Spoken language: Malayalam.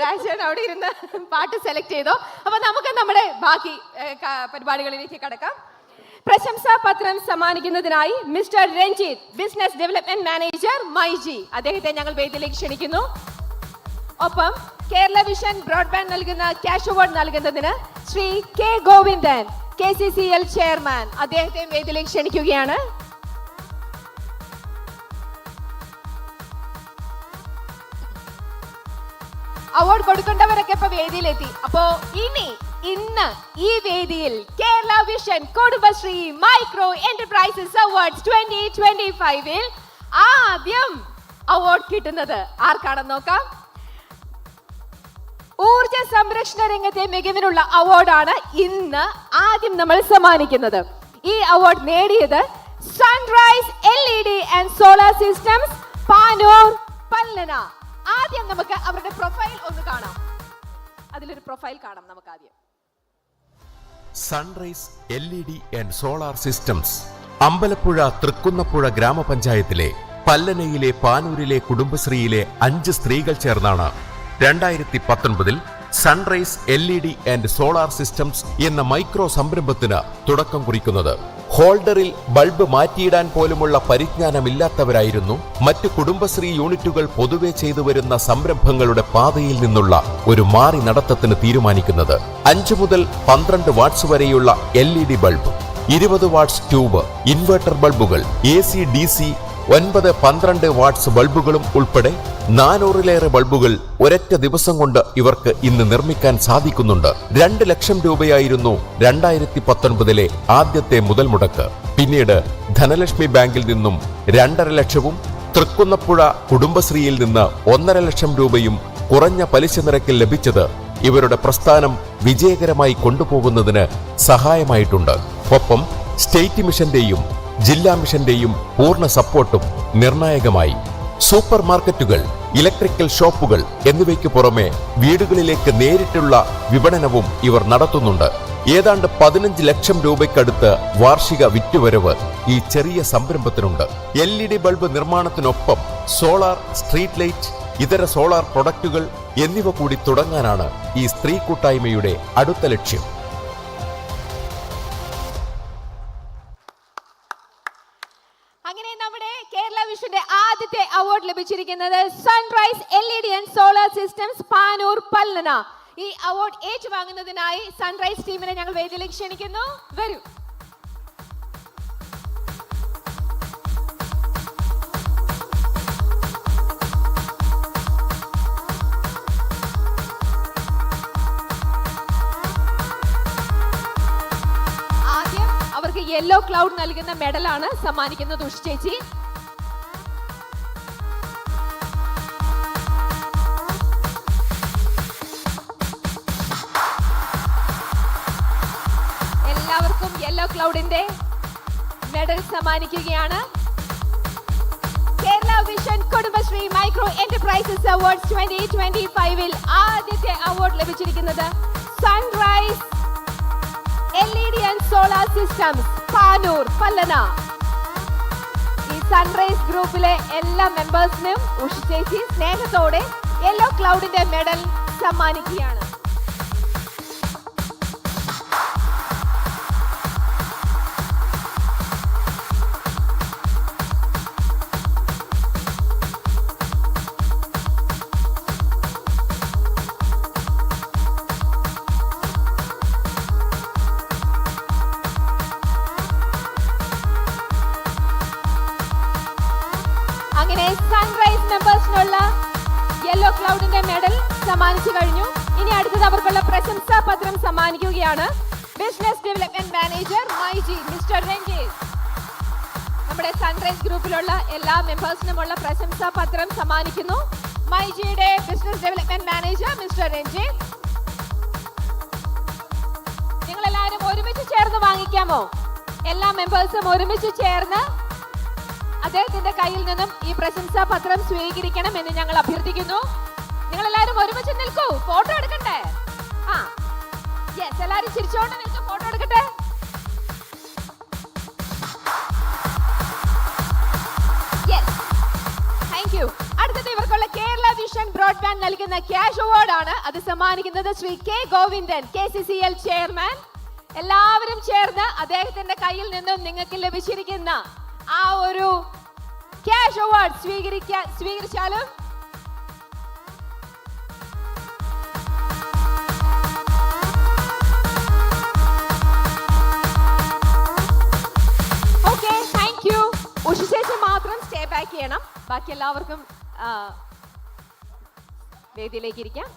രാജൻ അവിടെ ഇരുന്ന് പാട്ട് സെലക്ട് ചെയ്തോ. അപ്പൊ നമുക്ക് നമ്മുടെ ബാക്കി പരിപാടികളിലേക്ക് കടക്കാം. പ്രശംസാ പത്രം സമ്മാനിക്കുന്നതിനായി mister Ranjith, business development manager, MyG, അദ്ദേഹത്തെ ഞങ്ങൾ വേദിയിലേക്ക് ക്ഷണിക്കുന്നു. ഒപ്പം കേരള വിഷൻ ബ്രോഡ്ബാൻഡ് നൽകുന്ന ക്യാഷ് അവാർഡ് നൽകുന്നതിന് Shri K Govindan, KCCL chairman, അദ്ദേഹത്തെ വേദിയിലേക്ക് ക്ഷണിക്കുകയാണ്. അവാർഡ് കൊടുക്കേണ്ടവരൊക്കെ ഇപ്പൊ വേദിയിലെത്തി. അപ്പോ ഇന്ന് ഈ വേദിയിൽ Kerala vision Kudumbashree micro enterprises awards 2025 ആദ്യം അവാർഡ് കിട്ടുന്നത് ആർക്കാണെന്ന് നോക്കാം. ഊർജ സംരക്ഷണ രംഗത്തെ മികവിനുള്ള അവാർഡാണ് ഇന്ന് ആദ്യം നമ്മൾ സമ്മാനിക്കുന്നത്. ഈ അവാർഡ് നേടിയത് sunrise LED and solar systems, Panoor, Pallana. ആദ്യം നമുക്ക് അവരുടെ പ്രൊഫൈൽ ഒന്ന് കാണാം. അതിലൊരു പ്രൊഫൈൽ കാണാം നമുക്ക് ആദ്യം. Sunrise LED and solar systems Ambalappuzha Thrikkunnappuzha ഗ്രാമപഞ്ചായത്തിലെ പല്ലനയിലെ പാനൂരിലെ കുടുംബശ്രീയിലെ 5 സ്ത്രീകൾ ചേർന്നാണ് 2019 sunrise LED and solar systems എന്ന മൈക്രോ സംരംഭത്തിന് തുടക്കം കുറിക്കുന്നത്. ഹോൾഡറിൽ ബൾബ് മാറ്റിയിടാൻ പോലുമുള്ള പരിജ്ഞാനമില്ലാത്തവരായിരുന്നു മറ്റു കുടുംബശ്രീ യൂണിറ്റുകൾ പൊതുവെ ചെയ്തു വരുന്ന സംരംഭങ്ങളുടെ പാതയിൽ നിന്നുള്ള ഒരു മാറി നടത്തത്തിന് തീരുമാനിക്കുന്നത്. 5 മുതൽ 12 വാട്ട്സ് വരെയുള്ള LED bulb, 20 watts tube, inverter ബൾബുകൾ, AC DC 9-12 വാട്ട്സ് ബൾബുകളും ഉൾപ്പെടെ 400-ലേറെ ബൾബുകൾ ഒരൊറ്റ ദിവസം കൊണ്ട് ഇവർക്ക് ഇന്ന് നിർമ്മിക്കാൻ സാധിക്കുന്നുണ്ട്. 2 ലക്ഷം രൂപയായിരുന്നു 2019 ആദ്യത്തെ മുതൽ മുടക്ക്. പിന്നീട് ധനലക്ഷ്മി ബാങ്കിൽ നിന്നും 2.5 ലക്ഷവും തൃക്കുന്നപ്പുഴ കുടുംബശ്രീയിൽ നിന്ന് 1.5 ലക്ഷം രൂപയും കുറഞ്ഞ പലിശ നിരക്കിൽ ലഭിച്ചത് ഇവരുടെ പ്രസ്ഥാനം വിജയകരമായി കൊണ്ടുപോകുന്നതിന് സഹായമായിട്ടുണ്ട്. ഒപ്പം സ്റ്റേറ്റ് മിഷന്റെയും ജില്ലാ മിഷന്റെയും പൂർണ്ണ സപ്പോർട്ടും നിർണായകമായി. സൂപ്പർ മാർക്കറ്റുകൾ, ഇലക്ട്രിക്കൽ ഷോപ്പുകൾ എന്നിവയ്ക്ക് പുറമെ വീടുകളിലേക്ക് നേരിട്ടുള്ള വിപണനവും ഇവർ നടത്തുന്നുണ്ട്. ഏതാണ്ട് 15 ലക്ഷം രൂപയ്ക്കടുത്ത് വാർഷിക വിറ്റുവരവ് ഈ ചെറിയ സംരംഭത്തിനുണ്ട്. LED ബൾബ് നിർമ്മാണത്തിനൊപ്പം സോളാർ, സ്ട്രീറ്റ് ലൈറ്റ്, ഇതര സോളാർ പ്രൊഡക്റ്റുകൾ എന്നിവ കൂടി തുടങ്ങാനാണ് ഈ സ്ത്രീ കൂട്ടായ്മയുടെ അടുത്ത ലക്ഷ്യം. അങ്ങനെ നമ്മുടെ കേരള വിഷന്റെ ആദ്യത്തെ അവാർഡ് ലഭിച്ചിരിക്കുന്നത് sunrise LED and solar systems, Panoor, Pallana. ഈ അവാർഡ് ഏറ്റുവാങ്ങുന്നതിനായി സൺറൈസ് ടീമിനെ ഞങ്ങൾ വേദിയിലേക്ക് ക്ഷണിക്കുന്നു. വരൂ. ആദ്യം അവർക്ക് യെല്ലോ ക്ലൗഡ് നൽകുന്ന മെഡലാണ് സമ്മാനിക്കുന്നത് ഉഷ് ചേച്ചി. എല്ലാവർക്കും യെല്ലോ ക്ലൗഡിന്റെ മെഡൽ സമ്മാനിക്കുകയാണ്. Kerala vision Kudumbashree micro enterprises awards 2025 ആദ്യത്തെ അവാർഡ് ലഭിച്ചിരിക്കുന്നത് sunrise LED and solar systems, Panoor, Pallana. ഈ സൺറൈസ് ഗ്രൂപ്പിലെ എല്ലാ മെമ്പേഴ്സിനും ഉഷ് ചേച്ചി സ്നേഹത്തോടെ യെല്ലോ ക്ലൗഡിന്റെ മെഡൽ സമ്മാനിക്കുകയാണ്. അങ്ങനെ സൺറൈസ് മെമ്പേഴ്സിനുള്ള യെല്ലോ ക്ലൗഡിന്റെ മെഡൽ സമ്മാനിച്ചു കഴിഞ്ഞു. ഇനി അടുത്തത് അവർക്കുള്ള പ്രശംസാ പത്രം സമ്മാനിക്കുകയാണ് business development manager, MyG, mister Ranjith. നമ്മുടെ സൺറൈസ് ഗ്രൂപ്പിലുള്ള എല്ലാ മെമ്പേഴ്സിനുമുള്ള പ്രശംസാ പത്രം സമ്മാനിക്കുന്നു. മൈജിയുടെ business development manager mister Ranjith. നിങ്ങൾ എല്ലാവരും ഒരുമിച്ച് ചേർന്ന് വാങ്ങിക്കാമോ? എല്ലാ മെമ്പേഴ്സും ഒരുമിച്ച് ചേർന്ന് അദ്ദേഹത്തിന്റെ കയ്യിൽ നിന്നും ഈ പ്രശംസാ പത്രം സ്വീകരിക്കണം എന്ന് ഞങ്ങൾ അഭ്യർത്ഥിക്കുന്നു. നിങ്ങൾ എല്ലാവരും ഒരുമിച്ച് നിൽക്കൂ, ഫോട്ടോ എടുക്കട്ടെ. യെസ്, എല്ലാവരും ചിരിച്ചോണ്ട് നിൽക്കൂ, ഫോട്ടോ എടുക്കട്ടെ. Yes, thank you. അടുത്ത വർഷത്തെ ഇവർക്കുള്ള കേരള വിഷൻ ബ്രോഡ്ബാൻഡ് നൽകുന്ന ക്യാഷ് അവാർഡ് ആണ്. അത് സമ്മാനിക്കുന്നത് Shri K Govindan, KCCL chairman. എല്ലാവരും ചേർന്ന് അദ്ദേഹത്തിന്റെ കയ്യിൽ നിന്നും നിങ്ങൾക്ക് ലഭിച്ചിരിക്കുന്ന ആ ഒരു ക്യാഷ് അവാർഡ് സ്വീകരിച്ചാലും. Okay, thank you. ഉഷശേഷം മാത്രം സ്റ്റേ ബാക്ക് ചെയ്യണം. ബാക്കി എല്ലാവർക്കും വേദിയിലേക്ക് ഇരിക്കാം.